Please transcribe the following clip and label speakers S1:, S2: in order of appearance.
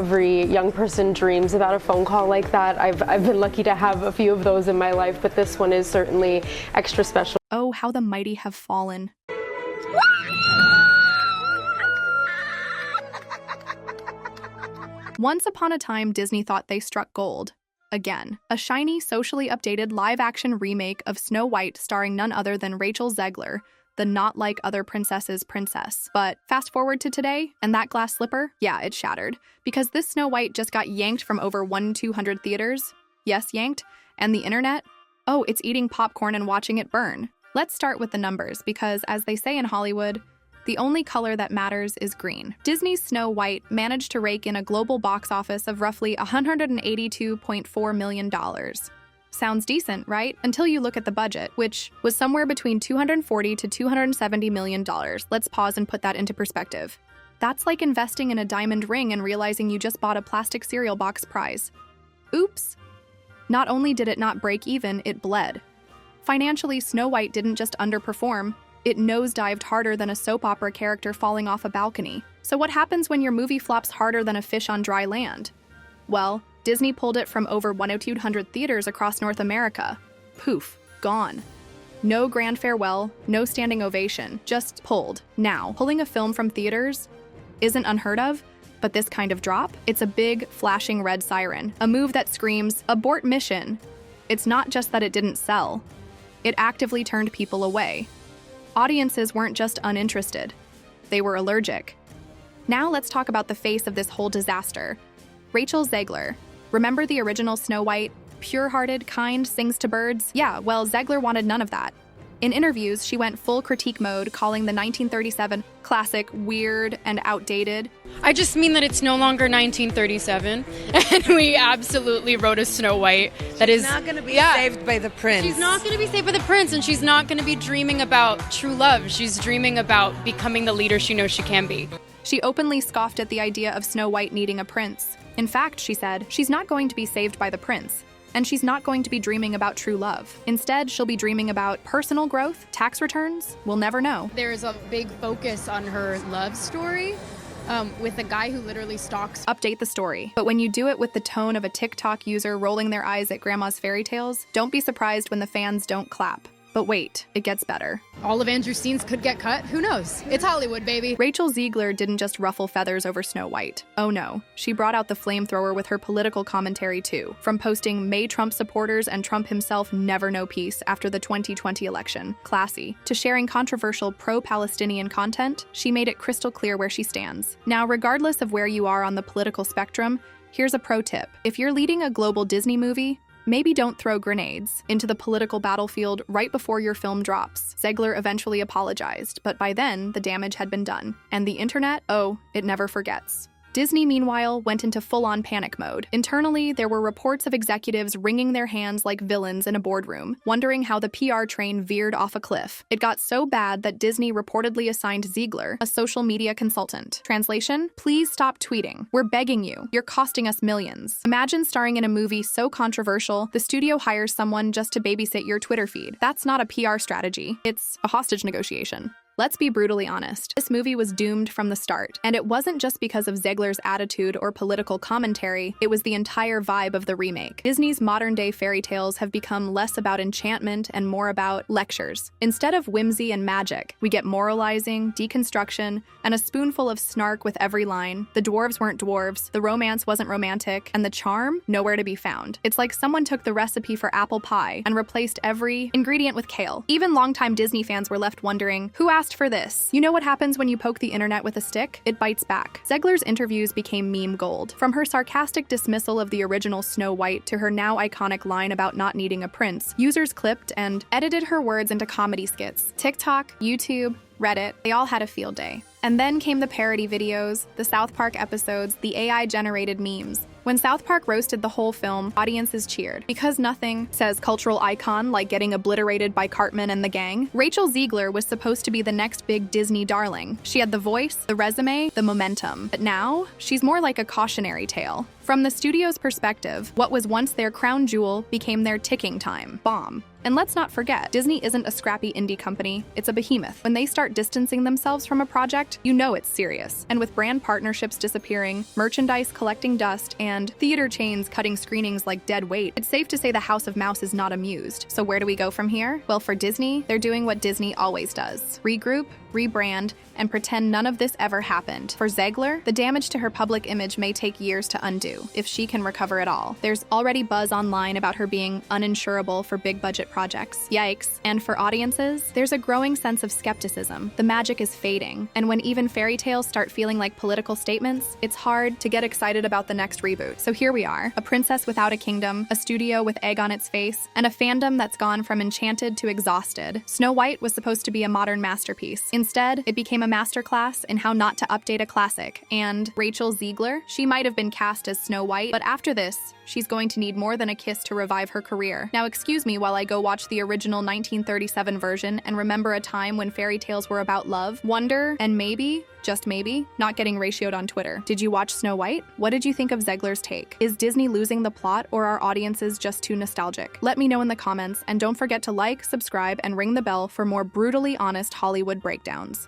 S1: every young person dreams about a phone call like that. I've been lucky to have a few of those in my life, but this one is certainly extra special.
S2: Oh, how the mighty have fallen. Once upon a time, Disney thought they struck gold. Again, a shiny, socially updated live-action remake of Snow White starring none other than Rachel Zegler, the not-like-other princesses princess. But fast forward to today, and that glass slipper? Yeah, it shattered. Because this Snow White just got yanked from over 1,200 theaters. Yes, yanked. And the internet? Oh, it's eating popcorn and watching it burn. Let's start with the numbers, because as they say in Hollywood, the only color that matters is green. Disney's Snow White managed to rake in a global box office of roughly $182.4 million. Sounds decent, right? Until you look at the budget, which was somewhere between $240 to $270 million. Let's pause and put that into perspective. That's like investing in a diamond ring and realizing you just bought a plastic cereal box prize. Oops. Not only did it not break even, it bled. Financially, Snow White didn't just underperform, it nosedived harder than a soap opera character falling off a balcony. So what happens when your movie flops harder than a fish on dry land? Well, Disney pulled it from over 1,200 theaters across North America. Poof, gone. No grand farewell, no standing ovation, just pulled. Now, pulling a film from theaters isn't unheard of, but this kind of drop? It's a big, flashing red siren, a move that screams, abort mission. It's not just that it didn't sell. It actively turned people away. Audiences weren't just uninterested. They were allergic. Now let's talk about the face of this whole disaster. Rachel Zegler. Remember the original Snow White? Pure-hearted, kind, sings to birds? Yeah, well, Zegler wanted none of that. In interviews, she went full critique mode, calling the 1937 classic weird and outdated.
S3: I just mean that it's no longer 1937, and we absolutely wrote a Snow White that
S4: she's not going to be saved by the prince.
S3: She's not going to be saved by the prince, and she's not going to be dreaming about true love. She's dreaming about becoming the leader she knows she can be.
S2: She openly scoffed at the idea of Snow White needing a prince. In fact, she said, she's not going to be saved by the prince. And she's not going to be dreaming about true love. Instead, she'll be dreaming about personal growth, tax returns. We'll never know.
S3: There's a big focus on her love story with a guy who literally stalks.
S2: Update the story. But when you do it with the tone of a TikTok user rolling their eyes at grandma's fairy tales, don't be surprised when the fans don't clap. But wait, it gets better.
S3: All of Andrew's scenes could get cut. Who knows? It's Hollywood, baby.
S2: Rachel Zegler didn't just ruffle feathers over Snow White. Oh no, she brought out the flamethrower with her political commentary too. From posting May Trump supporters and Trump himself never know peace after the 2020 election, classy, to sharing controversial pro-Palestinian content, she made it crystal clear where she stands. Now, regardless of where you are on the political spectrum, here's a pro tip. If you're leading a global Disney movie, maybe don't throw grenades into the political battlefield right before your film drops. Zegler eventually apologized, but by then, the damage had been done. And the internet, oh, it never forgets. Disney, meanwhile, went into full-on panic mode. Internally, there were reports of executives wringing their hands like villains in a boardroom, wondering how the PR train veered off a cliff. It got so bad that Disney reportedly assigned Zegler, a social media consultant. Translation? Please stop tweeting. We're begging you. You're costing us millions. Imagine starring in a movie so controversial, the studio hires someone just to babysit your Twitter feed. That's not a PR strategy. It's a hostage negotiation. Let's be brutally honest, this movie was doomed from the start. And it wasn't just because of Zegler's attitude or political commentary, it was the entire vibe of the remake. Disney's modern-day fairy tales have become less about enchantment and more about lectures. Instead of whimsy and magic, we get moralizing, deconstruction, and a spoonful of snark with every line. The dwarves weren't dwarves, the romance wasn't romantic, and the charm, nowhere to be found. It's like someone took the recipe for apple pie and replaced every ingredient with kale. Even longtime Disney fans were left wondering, who asked for this? You know what happens when you poke the internet with a stick? It bites back. Zegler's interviews became meme gold. From her sarcastic dismissal of the original Snow White to her now iconic line about not needing a prince, users clipped and edited her words into comedy skits. TikTok, YouTube, Reddit, they all had a field day. And then came the parody videos, the South Park episodes, the AI-generated memes. When South Park roasted the whole film, audiences cheered. Because nothing says cultural icon like getting obliterated by Cartman and the gang, Rachel Zegler was supposed to be the next big Disney darling. She had the voice, the resume, the momentum. But now, she's more like a cautionary tale. From the studio's perspective, what was once their crown jewel became their ticking time bomb. And let's not forget, Disney isn't a scrappy indie company, it's a behemoth. When they start distancing themselves from a project, you know it's serious. And with brand partnerships disappearing, merchandise collecting dust, and theater chains cutting screenings like dead weight, it's safe to say the House of Mouse is not amused. So where do we go from here? Well, for Disney, they're doing what Disney always does. Regroup, rebrand, and pretend none of this ever happened. For Zegler, the damage to her public image may take years to undo, if she can recover at all. There's already buzz online about her being uninsurable for big-budget projects. Yikes. And for audiences, there's a growing sense of skepticism. The magic is fading, and when even fairy tales start feeling like political statements, it's hard to get excited about the next reboot. So here we are, a princess without a kingdom, a studio with egg on its face, and a fandom that's gone from enchanted to exhausted. Snow White was supposed to be a modern masterpiece. Instead, it became a masterclass in how not to update a classic. And Rachel Zegler, she might have been cast as Snow White, but after this, she's going to need more than a kiss to revive her career. Now excuse me while I go watch the original 1937 version and remember a time when fairy tales were about love, wonder, and maybe, just maybe, not getting ratioed on Twitter. Did you watch Snow White? What did you think of Zegler's take? Is Disney losing the plot, or are audiences just too nostalgic? Let me know in the comments, and don't forget to like, subscribe, and ring the bell for more brutally honest Hollywood breakdowns.